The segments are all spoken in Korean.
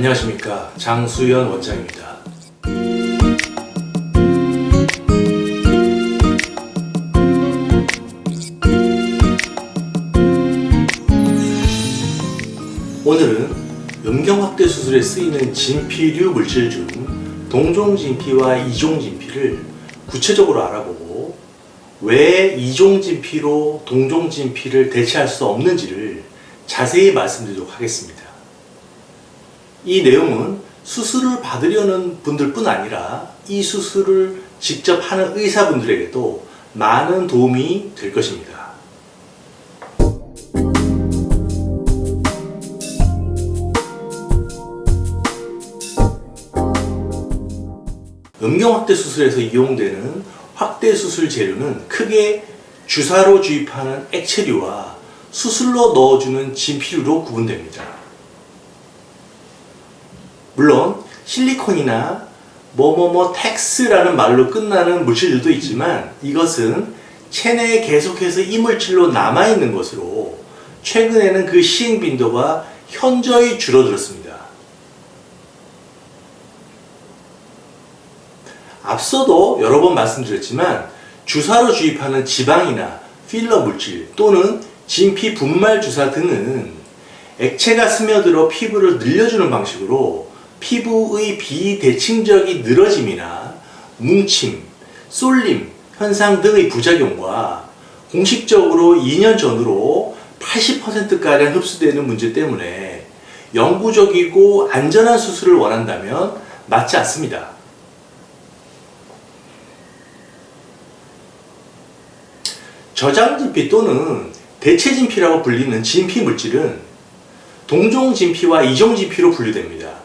안녕하십니까, 장수현 원장입니다. 오늘은 음경확대 수술에 쓰이는 진피류 물질 중 동종진피와 이종진피를 구체적으로 알아보고 왜 이종진피로 동종진피를 대체할 수 없는지를 자세히 말씀드리도록 하겠습니다. 이 내용은 수술을 받으려는 분들뿐 아니라 이 수술을 직접 하는 의사분들에게도 많은 도움이 될 것입니다. 음경확대 수술에서 이용되는 확대 수술 재료는 크게 주사로 주입하는 액체류와 수술로 넣어주는 진피류로 구분됩니다. 물론 실리콘이나 텍스라는 말로 끝나는 물질들도 있지만 이것은 체내에 계속해서 이물질로 남아있는 것으로 최근에는 그 시행 빈도가 현저히 줄어들었습니다. 앞서도 여러 번 말씀드렸지만 주사로 주입하는 지방이나 필러 물질 또는 진피 분말 주사 등은 액체가 스며들어 피부를 늘려주는 방식으로 피부의 비대칭적인 늘어짐이나 뭉침, 쏠림 현상 등의 부작용과 공식적으로 2년 전으로 80%가량 흡수되는 문제 때문에 영구적이고 안전한 수술을 원한다면 맞지 않습니다. 저장진피 또는 대체진피라고 불리는 진피 물질은 동종진피와 이종진피로 분류됩니다.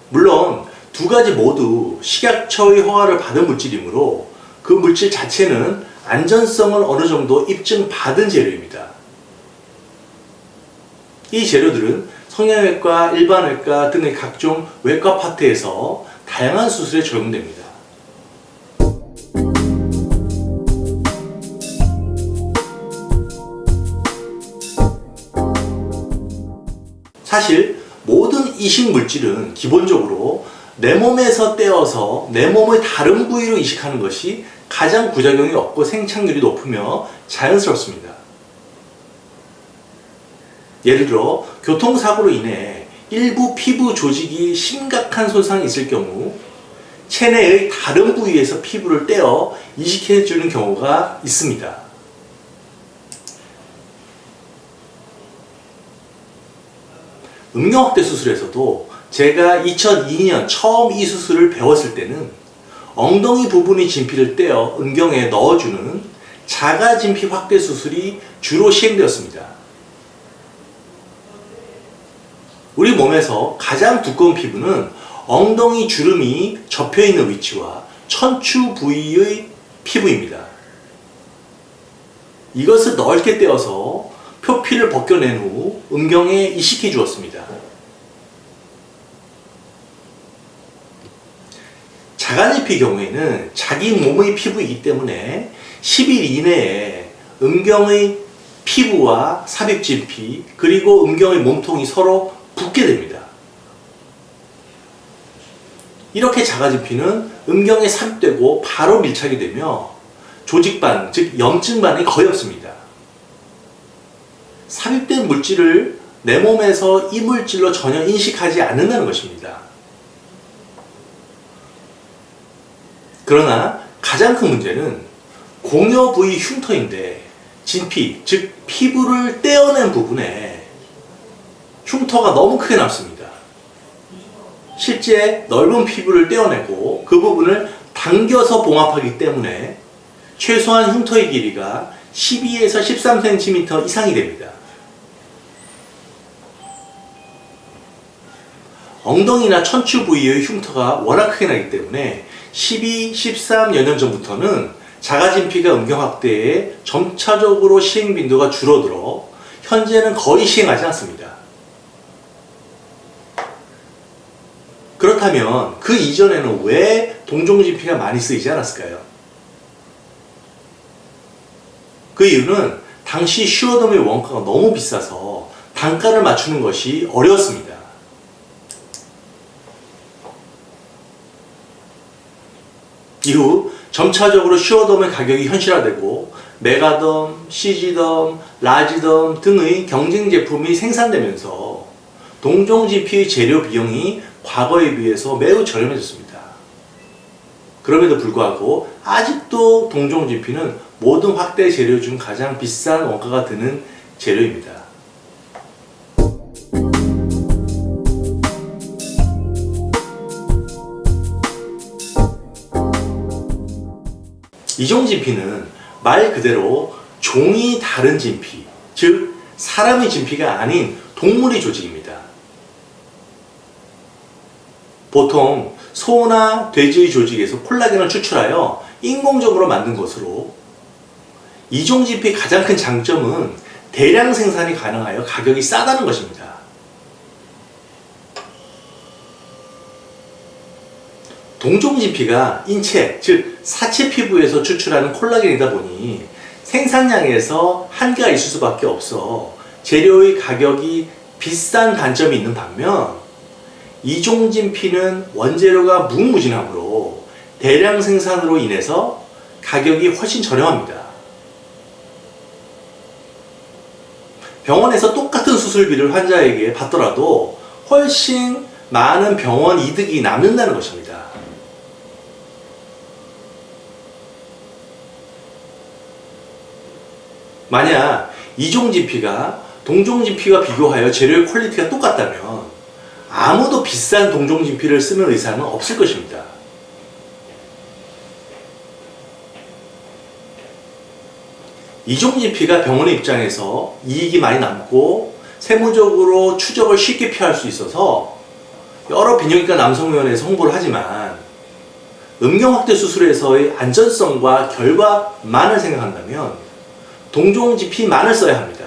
물론 두 가지 모두 식약처의 허가를 받은 물질이므로 그 물질 자체는 안전성을 어느 정도 입증받은 재료입니다. 이 재료들은 성형외과, 일반외과 등의 각종 외과 파트에서 다양한 수술에 적용됩니다. 사실 모든 이식 물질은 기본적으로 내 몸에서 떼어서 내 몸의 다른 부위로 이식하는 것이 가장 부작용이 없고 생착률이 높으며 자연스럽습니다. 예를 들어 교통사고로 인해 일부 피부 조직이 심각한 손상이 있을 경우 체내의 다른 부위에서 피부를 떼어 이식해 주는 경우가 있습니다. 음경확대 수술에서도 제가 2002년 처음 이 수술을 배웠을 때는 엉덩이 부분의 진피를 떼어 음경에 넣어주는 자가진피 확대 수술이 주로 시행되었습니다. 우리 몸에서 가장 두꺼운 피부는 엉덩이 주름이 접혀있는 위치와 척추 부위의 피부입니다. 이것을 넓게 떼어서 표피를 벗겨낸 후 음경에 이식해 주었습니다. 자가진피 경우에는 자기 몸의 피부이기 때문에 10일 이내에 음경의 피부와 삽입진피 그리고 음경의 몸통이 서로 붙게 됩니다. 이렇게 자가진피는 음경에 삽입되고 바로 밀착이 되며 조직반, 즉 염증반이 거의 없습니다. 삽입된 물질을 내 몸에서 이 물질로 전혀 인식하지 않는다는 것입니다. 그러나 가장 큰 문제는 공여 부위 흉터인데 진피, 즉 피부를 떼어낸 부분에 흉터가 너무 크게 남습니다. 실제 넓은 피부를 떼어내고 그 부분을 당겨서 봉합하기 때문에 최소한 흉터의 길이가 12에서 13cm 이상이 됩니다. 엉덩이나 척추 부위의 흉터가 워낙 크게 나기 때문에 12, 13여 년 전부터는 자가진피가 음경확대에 점차적으로 시행 빈도가 줄어들어 현재는 거의 시행하지 않습니다. 그렇다면 그 이전에는 왜 동종진피가 많이 쓰이지 않았을까요? 그 이유는 당시 슈어덤의 원가가 너무 비싸서 단가를 맞추는 것이 어려웠습니다. 이후 점차적으로 슈어덤의 가격이 현실화되고 메가덤, CG덤, 라지덤 등의 경쟁 제품이 생산되면서 동종진피의 재료 비용이 과거에 비해서 매우 저렴해졌습니다. 그럼에도 불구하고 아직도 동종진피는 모든 확대 재료 중 가장 비싼 원가가 드는 재료입니다. 이종진피는 말 그대로 종이 다른 진피, 즉 사람의 진피가 아닌 동물의 조직입니다. 보통 소나 돼지의 조직에서 콜라겐을 추출하여 인공적으로 만든 것으로, 이종진피의 가장 큰 장점은 대량 생산이 가능하여 가격이 싸다는 것입니다. 동종진피가 인체, 즉 사체 피부에서 추출하는 콜라겐이다 보니 생산량에서 한계가 있을 수밖에 없어 재료의 가격이 비싼 단점이 있는 반면, 이종진피는 원재료가 무궁무진하므로 대량 생산으로 인해서 가격이 훨씬 저렴합니다. 병원에서 똑같은 수술비를 환자에게 받더라도 훨씬 많은 병원 이득이 남는다는 것입니다. 만약 이종진피가 동종진피와 비교하여 재료의 퀄리티가 똑같다면 아무도 비싼 동종진피를 쓰는 의사는 없을 것입니다. 이종진피가 병원의 입장에서 이익이 많이 남고 세무적으로 추적을 쉽게 피할 수 있어서 여러 비뇨기과 남성의원에서 홍보를 하지만, 음경확대 수술에서의 안전성과 결과만을 생각한다면 동종진피만을 써야 합니다.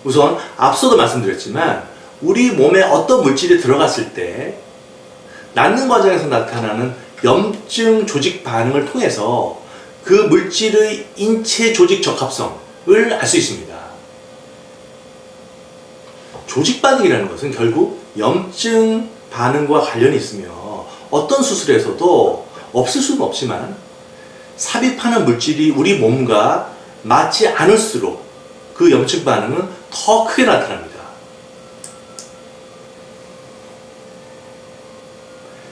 우선 앞서도 말씀드렸지만 우리 몸에 어떤 물질이 들어갔을 때 낫는 과정에서 나타나는 염증 조직 반응을 통해서 그 물질의 인체 조직 적합성을 알 수 있습니다. 조직 반응이라는 것은 결국 염증 반응과 관련이 있으며 어떤 수술에서도 없을 수는 없지만 삽입하는 물질이 우리 몸과 맞지 않을수록 그 염증 반응은 더 크게 나타납니다.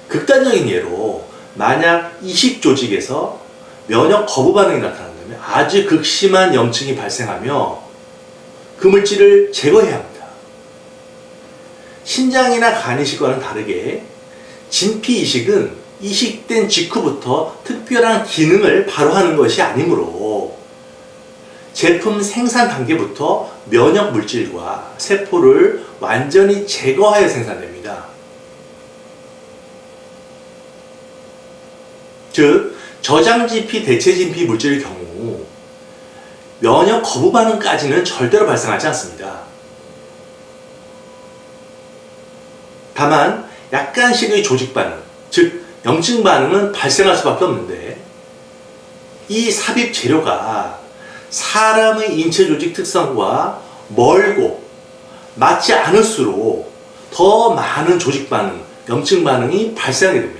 극단적인 예로 만약 이식 조직에서 면역 거부 반응이 나타난다면 아주 극심한 염증이 발생하며 그 물질을 제거해야 합니다. 신장이나 간 이식과는 다르게 진피 이식은 이식된 직후부터 특별한 기능을 바로 하는 것이 아니므로 제품 생산 단계부터 면역 물질과 세포를 완전히 제거하여 생산됩니다. 즉, 저장진피, 대체진피 물질의 경우 면역 거부 반응까지는 절대로 발생하지 않습니다. 다만 약간씩의 조직 반응, 즉 염증 반응은 발생할 수밖에 없는데, 이 삽입 재료가 사람의 인체 조직 특성과 멀고 맞지 않을수록 더 많은 조직 반응, 염증 반응이 발생하게 됩니다.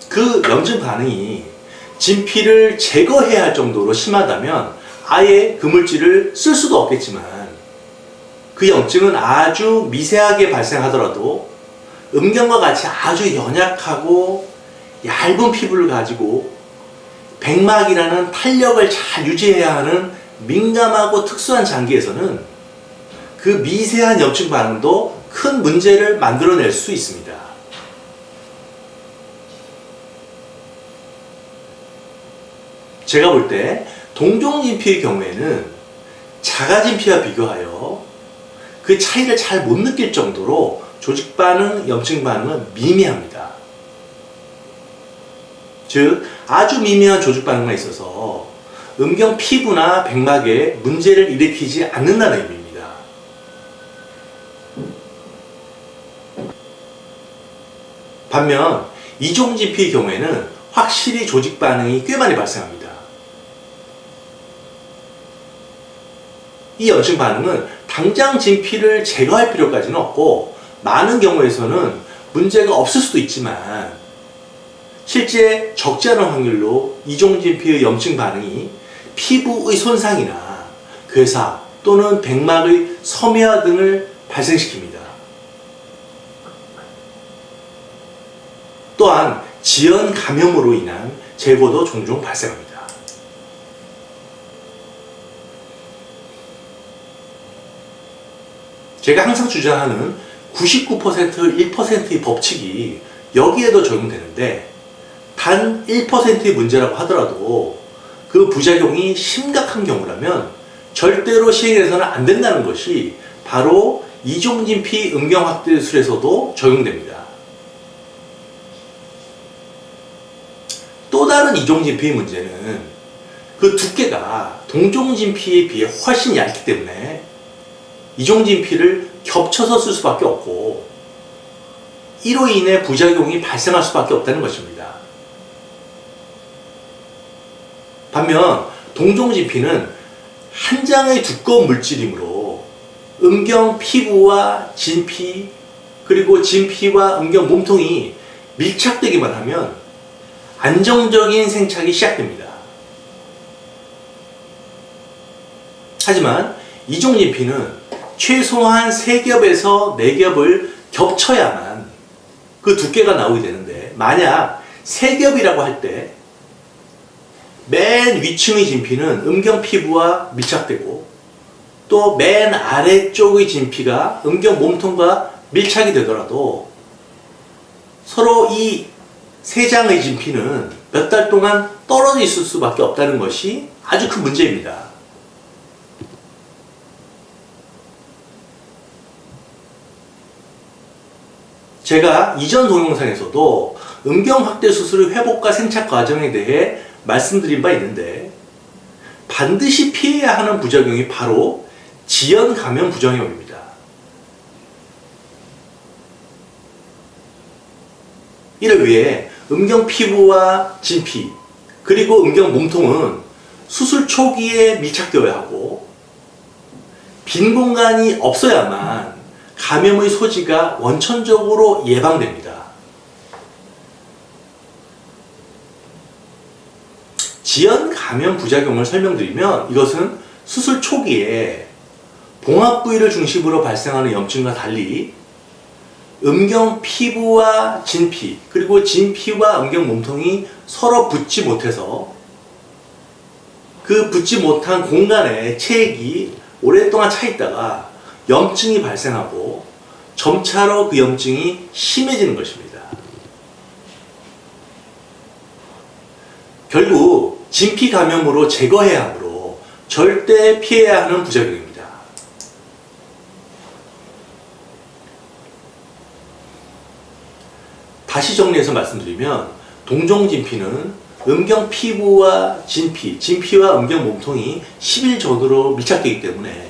그 염증 반응이 진피를 제거해야 할 정도로 심하다면 아예 그 물질을 쓸 수도 없겠지만, 그 염증은 아주 미세하게 발생하더라도 음경과 같이 아주 연약하고 얇은 피부를 가지고 백막이라는 탄력을 잘 유지해야 하는 민감하고 특수한 장기에서는 그 미세한 염증 반응도 큰 문제를 만들어낼 수 있습니다. 제가 볼 때 동종진피의 경우에는 자가진피와 비교하여 그 차이를 잘 못 느낄 정도로 조직 반응, 염증 반응은 미미합니다. 즉, 아주 미미한 조직 반응만 있어서 음경 피부나 백막에 문제를 일으키지 않는다는 의미입니다. 반면 이종진피의 경우에는 확실히 조직 반응이 꽤 많이 발생합니다. 이 염증 반응은 당장 진피를 제거할 필요까지는 없고 많은 경우에서는 문제가 없을 수도 있지만 실제 적지 않은 확률로 이종진피의 염증 반응이 피부의 손상이나 괴사 또는 백막의 섬유화 등을 발생시킵니다. 또한 지연 감염으로 인한 재고도 종종 발생합니다. 제가 항상 주장하는 99% 1%의 법칙이 여기에도 적용되는데 단 1%의 문제라고 하더라도 그 부작용이 심각한 경우라면 절대로 시행해서는 안 된다는 것이 바로 이종진피 음경확대술에서도 적용됩니다. 또 다른 이종진피의 문제는 그 두께가 동종진피에 비해 훨씬 얇기 때문에 이종진피를 겹쳐서 쓸 수밖에 없고 이로 인해 부작용이 발생할 수밖에 없다는 것입니다. 반면 동종진피는 한 장의 두꺼운 물질이므로 음경 피부와 진피 그리고 진피와 음경 몸통이 밀착되기만 하면 안정적인 생착이 시작됩니다. 하지만 이종진피는 최소한 3겹에서 4겹을 겹쳐야만 그 두께가 나오게 되는데 만약 3겹이라고 할 때 맨 위층의 진피는 음경 피부와 밀착되고 또 맨 아래쪽의 진피가 음경 몸통과 밀착이 되더라도 서로 이 3장의 진피는 몇 달 동안 떨어져 있을 수밖에 없다는 것이 아주 큰 문제입니다. 제가 이전 동영상에서도 음경 확대 수술의 회복과 생착 과정에 대해 말씀드린 바 있는데 반드시 피해야 하는 부작용이 바로 지연 감염 부작용입니다. 이를 위해 음경 피부와 진피 그리고 음경 몸통은 수술 초기에 밀착되어야 하고 빈 공간이 없어야만 감염의 소지가 원천적으로 예방됩니다. 지연 감염 부작용을 설명드리면 이것은 수술 초기에 봉합 부위를 중심으로 발생하는 염증과 달리 음경 피부와 진피 그리고 진피와 음경 몸통이 서로 붙지 못해서 그 붙지 못한 공간에 체액이 오랫동안 차 있다가 염증이 발생하고 점차로 그 염증이 심해지는 것입니다. 결국 진피 감염으로 제거해야 하므로 절대 피해야 하는 부작용입니다. 다시 정리해서 말씀드리면 동종진피는 음경 피부와 진피, 진피와 음경 몸통이 10일 전후로 밀착되기 때문에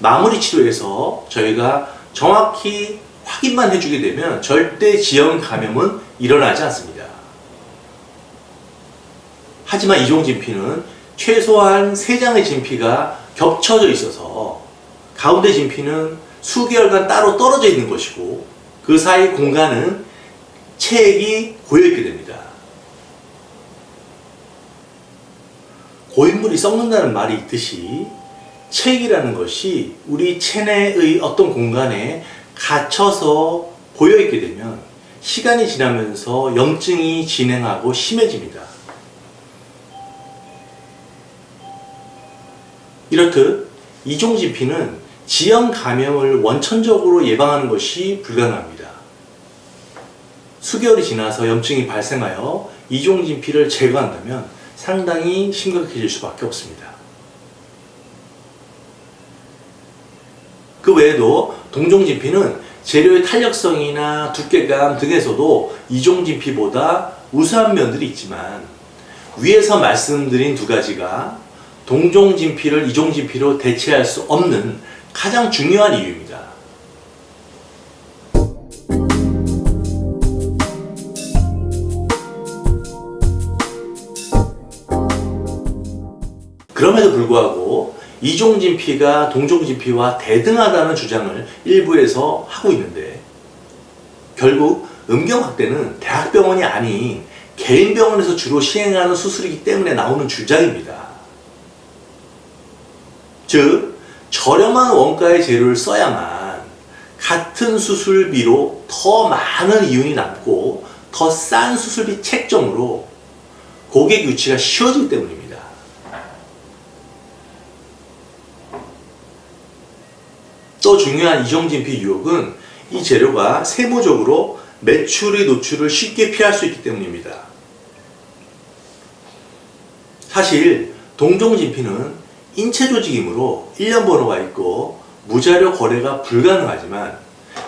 마무리 치료에서 저희가 정확히 확인만 해주게 되면 절대 지연 감염은 일어나지 않습니다. 하지만 이종진피는 최소한 3장의 진피가 겹쳐져 있어서 가운데 진피는 수개월간 따로 떨어져 있는 것이고 그 사이 공간은 체액이 고여있게 됩니다. 고인물이 썩는다는 말이 있듯이 체액이라는 것이 우리 체내의 어떤 공간에 갇혀서 고여있게 되면 시간이 지나면서 염증이 진행하고 심해집니다. 이렇듯 이종진피는 지연 감염을 원천적으로 예방하는 것이 불가능합니다. 수개월이 지나서 염증이 발생하여 이종진피를 제거한다면 상당히 심각해질 수밖에 없습니다. 그 외에도 동종진피는 재료의 탄력성이나 두께감 등에서도 이종진피보다 우수한 면들이 있지만 위에서 말씀드린 두 가지가 동종진피를 이종진피로 대체할 수 없는 가장 중요한 이유입니다. 그럼에도 불구하고 이종진피가 동종진피와 대등하다는 주장을 일부에서 하고 있는데, 결국 음경확대는 대학병원이 아닌 개인 병원에서 주로 시행하는 수술이기 때문에 나오는 주장입니다. 즉, 저렴한 원가의 재료를 써야만 같은 수술비로 더 많은 이윤이 남고 더 싼 수술비 책정으로 고객 유치가 쉬워지기 때문입니다. 또 중요한 이종진피 유혹은 이 재료가 세무적으로 매출의 노출을 쉽게 피할 수 있기 때문입니다. 사실 동종진피는 인체 조직이므로 1년 번호가 있고 무자료 거래가 불가능하지만,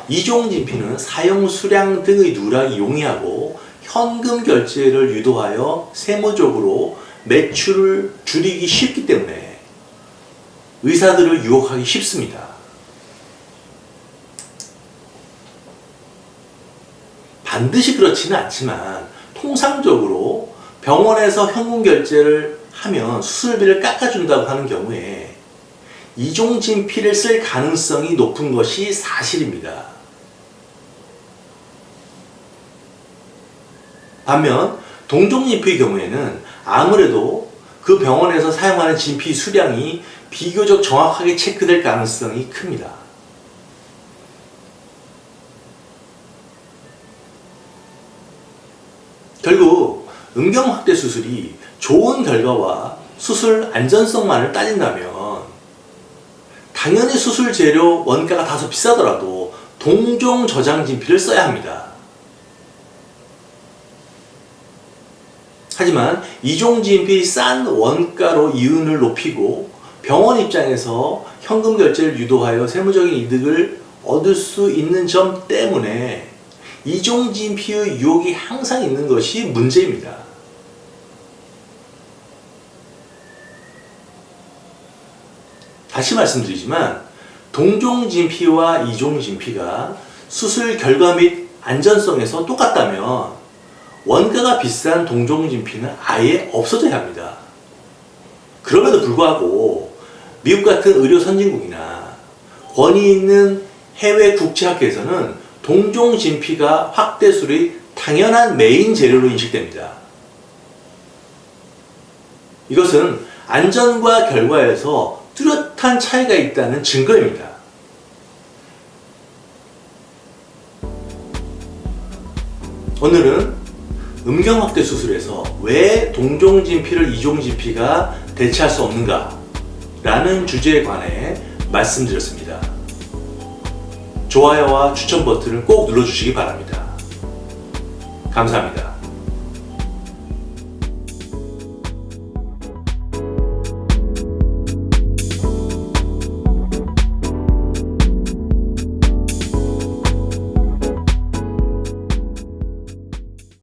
이종진피는 사용 수량 등의 누락이 용이하고 현금 결제를 유도하여 세무적으로 매출을 줄이기 쉽기 때문에 의사들을 유혹하기 쉽습니다. 반드시 그렇지는 않지만 통상적으로 병원에서 현금 결제를 하면 수술비를 깎아준다고 하는 경우에 이종진피를 쓸 가능성이 높은 것이 사실입니다. 반면 동종진피의 경우에는 아무래도 그 병원에서 사용하는 진피 수량이 비교적 정확하게 체크될 가능성이 큽니다. 결국 음경확대 수술이 좋은 결과와 수술 안전성만을 따진다면 당연히 수술 재료 원가가 다소 비싸더라도 동종 저장 진피를 써야 합니다. 하지만 이종 진피 싼 원가로 이윤을 높이고 병원 입장에서 현금 결제를 유도하여 세무적인 이득을 얻을 수 있는 점 때문에 이종진피의 유혹이 항상 있는 것이 문제입니다. 다시 말씀드리지만 동종진피와 이종진피가 수술 결과 및 안전성에서 똑같다면 원가가 비싼 동종진피는 아예 없어져야 합니다. 그럼에도 불구하고 미국 같은 의료 선진국이나 권위 있는 해외 국제학회에서는 동종진피가 확대술의 당연한 메인 재료로 인식됩니다. 이것은 안전과 결과에서 뚜렷한 차이가 있다는 증거입니다. 오늘은 음경확대 수술에서 왜 동종진피를 이종진피가 대체할 수 없는가 라는 주제에 관해 말씀드렸습니다. 좋아요와 추천 버튼을 꼭 눌러주시기 바랍니다. 감사합니다.